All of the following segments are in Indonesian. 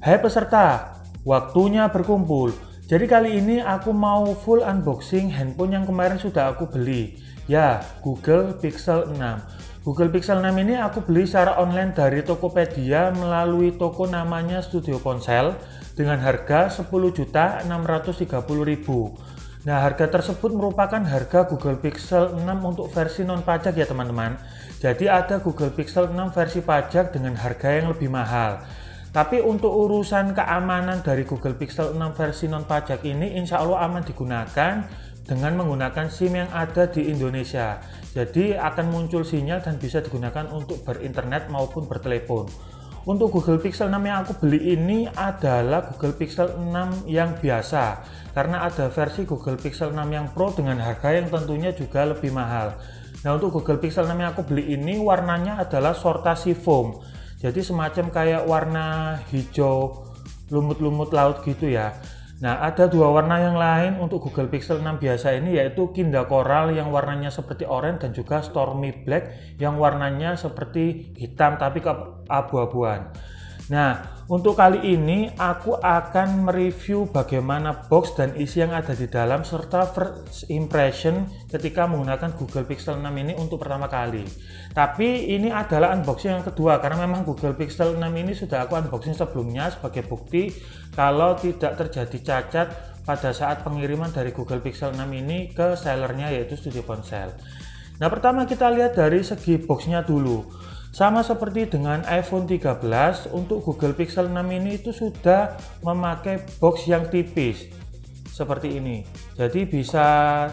Hai peserta, waktunya berkumpul. Jadi kali ini aku mau full unboxing handphone yang kemarin sudah aku beli. Ya, Google Pixel 6. Google Pixel 6 ini aku beli secara online dari Tokopedia melalui toko namanya Studio Ponsel dengan harga 10.630.000. Nah, harga tersebut merupakan harga Google Pixel 6 untuk versi non pajak ya teman-teman. Jadi ada Google Pixel 6 versi pajak dengan harga yang lebih mahal. Tapi untuk urusan keamanan dari Google Pixel 6 versi non pajak ini insya Allah aman digunakan dengan menggunakan SIM yang ada di Indonesia. Jadi akan muncul sinyal dan bisa digunakan untuk berinternet maupun bertelepon. Untuk Google Pixel 6 yang aku beli ini adalah Google Pixel 6 yang biasa, karena ada versi Google Pixel 6 yang Pro dengan harga yang tentunya juga lebih mahal. Nah, untuk Google Pixel 6 yang aku beli ini warnanya adalah Sortasi Foam. Jadi semacam kayak warna hijau lumut-lumut laut gitu ya. Nah, ada dua warna yang lain untuk Google Pixel 6 biasa ini, yaitu Kinda Coral yang warnanya seperti oranye dan juga Stormy Black yang warnanya seperti hitam tapi keabu-abuan. Nah, untuk kali ini aku akan mereview bagaimana box dan isi yang ada di dalam serta first impression ketika menggunakan Google Pixel 6 ini untuk pertama kali. Tapi ini adalah unboxing yang kedua karena memang Google Pixel 6 ini sudah aku unboxing sebelumnya sebagai bukti kalau tidak terjadi cacat pada saat pengiriman dari Google Pixel 6 ini ke sellernya yaitu Studio Ponsel. Nah, pertama kita lihat dari segi boxnya dulu. Sama seperti dengan iPhone 13, untuk Google Pixel 6 ini itu sudah memakai box yang tipis seperti ini. Jadi bisa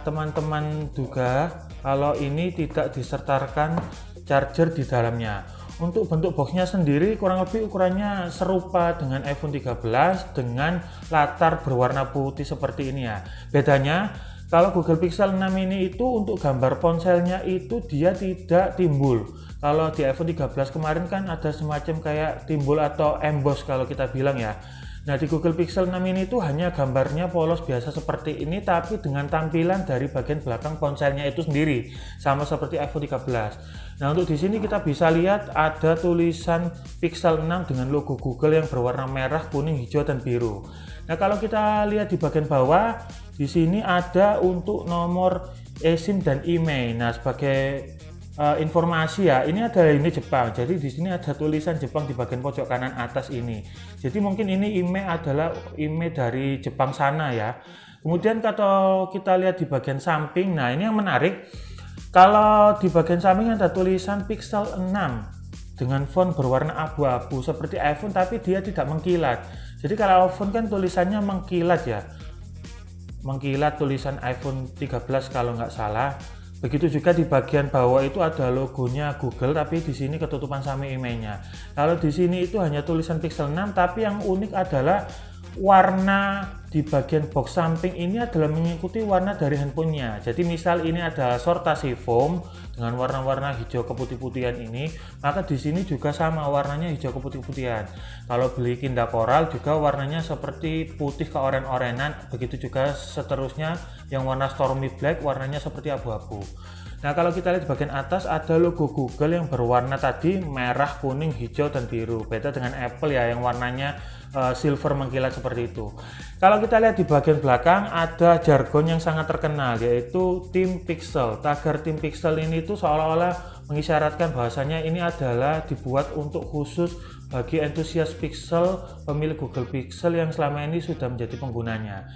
teman-teman duga kalau ini tidak disertakan charger di dalamnya. Untuk bentuk boxnya sendiri kurang lebih ukurannya serupa dengan iPhone 13 dengan latar berwarna putih seperti ini ya. Bedanya kalau Google Pixel 6 ini itu untuk gambar ponselnya itu dia tidak timbul. Kalau di iPhone 13 kemarin kan ada semacam kayak timbul atau emboss kalau kita bilang ya. Nah, di Google Pixel 6 ini tuh hanya gambarnya polos biasa seperti ini tapi dengan tampilan dari bagian belakang ponselnya itu sendiri sama seperti iPhone 13. Nah, untuk di sini kita bisa lihat ada tulisan Pixel 6 dengan logo Google yang berwarna merah, kuning, hijau dan biru. Nah, kalau kita lihat di bagian bawah di sini ada untuk nomor eSIM dan IMEI. Nah, sebagai informasi ya, ini ada unit Jepang. Jadi di sini ada tulisan Jepang di bagian pojok kanan atas ini. Jadi mungkin ini IMEI adalah IMEI dari Jepang sana ya. Kemudian kalau kita lihat di bagian samping, nah ini yang menarik. Kalau di bagian samping ada tulisan Pixel 6 dengan font berwarna abu-abu seperti iPhone tapi dia tidak mengkilat. Jadi kalau iPhone kan tulisannya mengkilat ya. Mengkilat tulisan iPhone 13 kalau nggak salah. Begitu juga di bagian bawah itu ada logonya Google tapi di sini ketutupan sama IMEI-nya. Kalau di sini itu hanya tulisan Pixel 6 tapi yang unik adalah warna di bagian box samping ini adalah mengikuti warna dari handphonenya. Jadi misal ini adalah Sortasi Foam dengan warna-warna hijau keputih-putihan ini, maka di sini juga sama warnanya hijau keputih-putihan. Kalau beli Kinda Coral juga warnanya seperti putih ke oren-orenan, begitu juga seterusnya yang warna Stormy Black warnanya seperti abu-abu. Nah, kalau kita lihat di bagian atas ada logo Google yang berwarna tadi merah, kuning, hijau dan biru. Beda dengan Apple ya yang warnanya silver mengkilat seperti itu. Kalau kita lihat di bagian belakang ada jargon yang sangat terkenal yaitu Tim Pixel. Tagar Tim Pixel ini itu seolah-olah mengisyaratkan bahwasanya ini adalah dibuat untuk khusus bagi entusias Pixel, pemilik Google Pixel yang selama ini sudah menjadi penggunanya.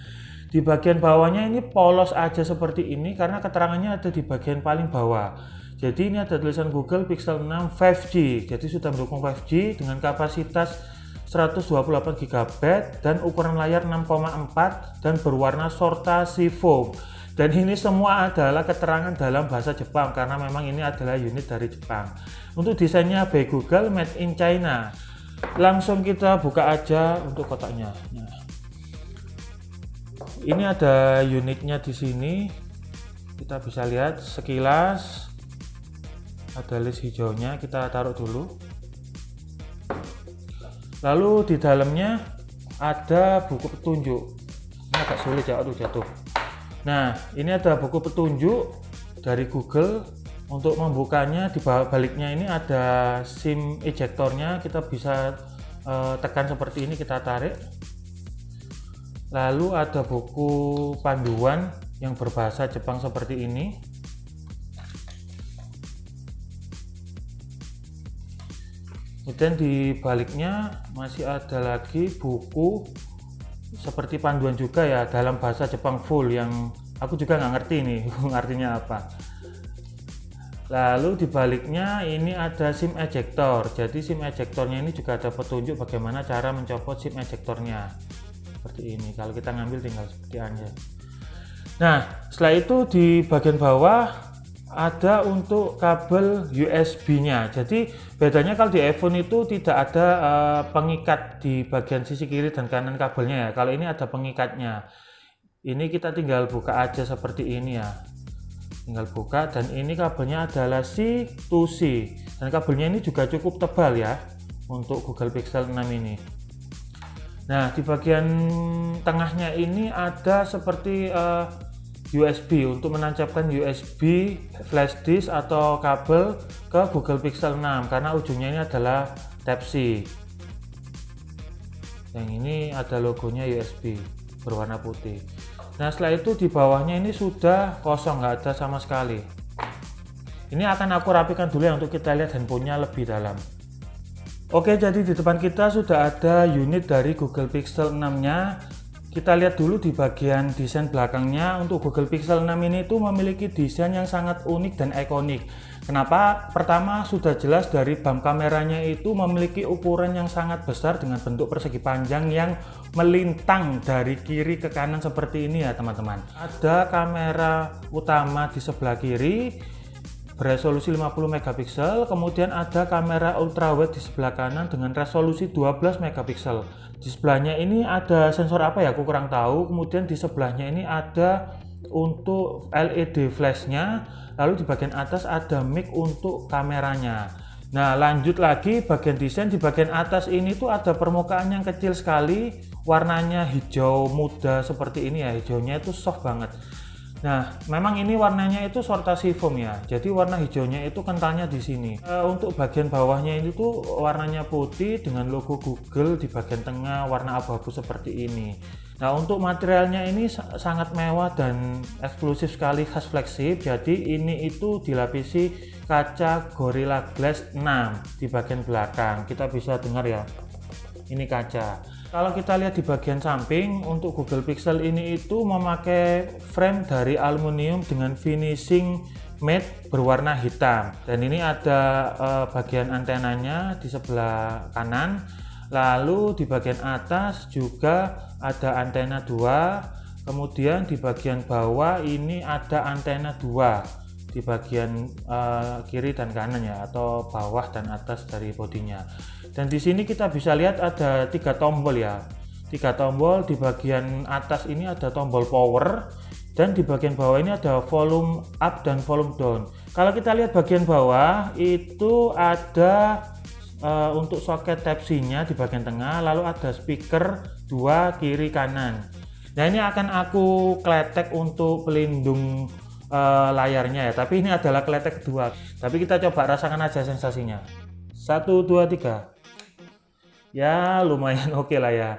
Di bagian bawahnya ini polos aja seperti ini karena keterangannya ada di bagian paling bawah. Jadi ini ada tulisan Google Pixel 6 5G. Jadi sudah mendukung 5G dengan kapasitas 128 GB dan ukuran layar 6,4 dan berwarna Sortasi Foam. Dan ini semua adalah keterangan dalam bahasa Jepang karena memang ini adalah unit dari Jepang. Untuk desainnya by Google made in China. Langsung kita buka aja untuk kotaknya. Nah, ini ada unitnya di sini. Kita bisa lihat sekilas. Ada list hijaunya, kita taruh dulu. Lalu di dalamnya ada buku petunjuk. Ini agak sulit ya, aduh jatuh. Nah, ini ada buku petunjuk dari Google. Untuk membukanya di baliknya ini ada SIM ejectornya, kita bisa tekan seperti ini, kita tarik. Lalu ada buku panduan yang berbahasa Jepang seperti ini. Kemudian di baliknya masih ada lagi buku seperti panduan juga ya, dalam bahasa Jepang full, yang aku juga nggak ngerti nih artinya apa. Lalu di baliknya ini ada SIM ejector. Jadi SIM ejectornya ini juga ada petunjuk bagaimana cara mencopot SIM ejectornya. Seperti ini, kalau kita ngambil tinggal seperti aja. Nah, setelah itu di bagian bawah ada untuk kabel USB-nya. Jadi bedanya kalau di iPhone itu tidak ada pengikat di bagian sisi kiri dan kanan kabelnya ya. Kalau ini ada pengikatnya. Ini kita tinggal buka aja seperti ini ya. Tinggal buka, dan ini kabelnya adalah C to C. Dan kabelnya ini juga cukup tebal ya untuk Google Pixel 6 ini. Nah, di bagian tengahnya ini ada seperti USB untuk menancapkan USB flash disk atau kabel ke Google Pixel 6, karena ujungnya ini adalah Type-C. Yang ini ada logonya USB berwarna putih. Nah, setelah itu di bawahnya ini sudah kosong, nggak ada sama sekali. Ini akan aku rapikan dulu ya untuk kita lihat handphonenya lebih dalam. Oke, jadi di depan kita sudah ada unit dari Google Pixel 6-nya. Kita lihat dulu di bagian desain belakangnya. Untuk Google Pixel 6 ini itu memiliki desain yang sangat unik dan ikonik. Kenapa? Pertama, sudah jelas dari bump kameranya itu memiliki ukuran yang sangat besar dengan bentuk persegi panjang yang melintang dari kiri ke kanan seperti ini ya teman-teman. Ada kamera utama di sebelah kiri beresolusi 50 megapiksel, kemudian ada kamera ultrawide di sebelah kanan dengan resolusi 12 megapiksel. Di sebelahnya ini ada sensor apa ya, aku kurang tahu. Kemudian di sebelahnya ini ada untuk LED flashnya, lalu di bagian atas ada mic untuk kameranya. Nah, lanjut lagi bagian desain. Di bagian atas ini tuh ada permukaan yang kecil sekali, warnanya hijau muda seperti ini ya, hijaunya itu soft banget. Nah, memang ini warnanya itu sortasi foam ya, jadi warna hijaunya itu kentalnya di sini. Untuk bagian bawahnya ini tuh warnanya putih dengan logo Google, di bagian tengah warna abu-abu seperti ini. Nah, untuk materialnya ini sangat mewah dan eksklusif sekali, khas flagship. Jadi ini itu dilapisi kaca Gorilla Glass 6 di bagian belakang. Kita bisa dengar ya, ini kaca. Kalau kita lihat di bagian samping, untuk Google Pixel ini itu memakai frame dari aluminium dengan finishing matte berwarna hitam. Dan ini ada bagian antenanya di sebelah kanan. Lalu di bagian atas juga ada antena 2. Kemudian di bagian bawah ini ada antena 2 di bagian kiri dan kanan ya, atau bawah dan atas dari bodinya. Dan di sini kita bisa lihat ada 3 tombol ya, 3 tombol. Di bagian atas ini ada tombol power, dan di bagian bawah ini ada volume up dan volume down. Kalau kita lihat bagian bawah itu ada untuk soket Type-C-nya di bagian tengah, lalu ada speaker 2 kiri kanan. Nah, ini akan aku kletek untuk pelindung layarnya ya, tapi ini adalah kletek kedua. Tapi kita coba rasakan aja sensasinya. 1, 2, 3. Ya, lumayan oke lah ya.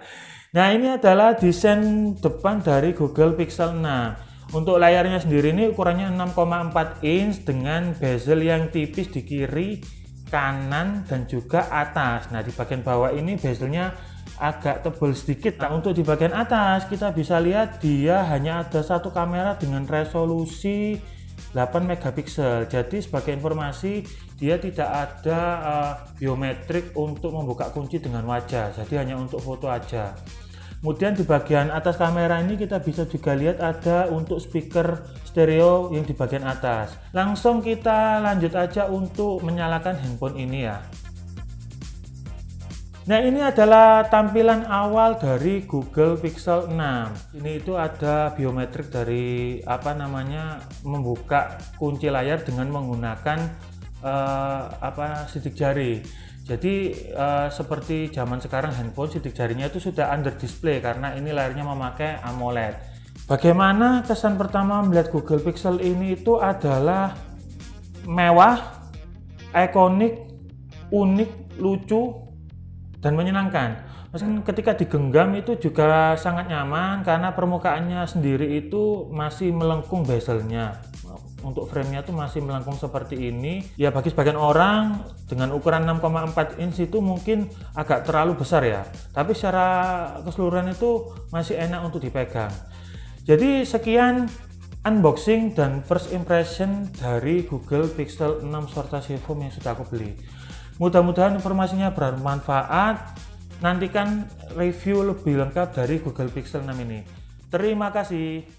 Nah, ini adalah desain depan dari Google Pixel 6. Untuk layarnya sendiri ini ukurannya 6,4 inch dengan bezel yang tipis di kiri, kanan, dan juga atas. Nah, di bagian bawah ini bezelnya agak tebal sedikit. Nah, untuk di bagian atas kita bisa lihat dia hanya ada satu kamera dengan resolusi 8 megapiksel. Jadi sebagai informasi, dia tidak ada biometrik untuk membuka kunci dengan wajah, jadi hanya untuk foto aja. Kemudian di bagian atas kamera ini kita bisa juga lihat ada untuk speaker stereo yang di bagian atas. Langsung kita lanjut aja untuk menyalakan handphone ini ya. Nah, ini adalah tampilan awal dari Google Pixel 6. Ini itu ada biometrik dari membuka kunci layar dengan menggunakan sidik jari. Jadi seperti zaman sekarang handphone sidik jarinya itu sudah under display karena ini layarnya memakai AMOLED. Bagaimana kesan pertama melihat Google Pixel ini itu adalah mewah, ikonik, unik, lucu, dan menyenangkan. Meskipun ketika digenggam itu juga sangat nyaman karena permukaannya sendiri itu masih melengkung bezelnya. Untuk framenya tuh masih melengkung seperti ini. Ya bagi sebagian orang dengan ukuran 6,4 inch itu mungkin agak terlalu besar ya. Tapi secara keseluruhan itu masih enak untuk dipegang. Jadi sekian unboxing dan first impression dari Google Pixel 6 Sortasi Phone yang sudah aku beli. Mudah-mudahan informasinya bermanfaat. Nantikan review lebih lengkap dari Google Pixel 6 ini. Terima kasih.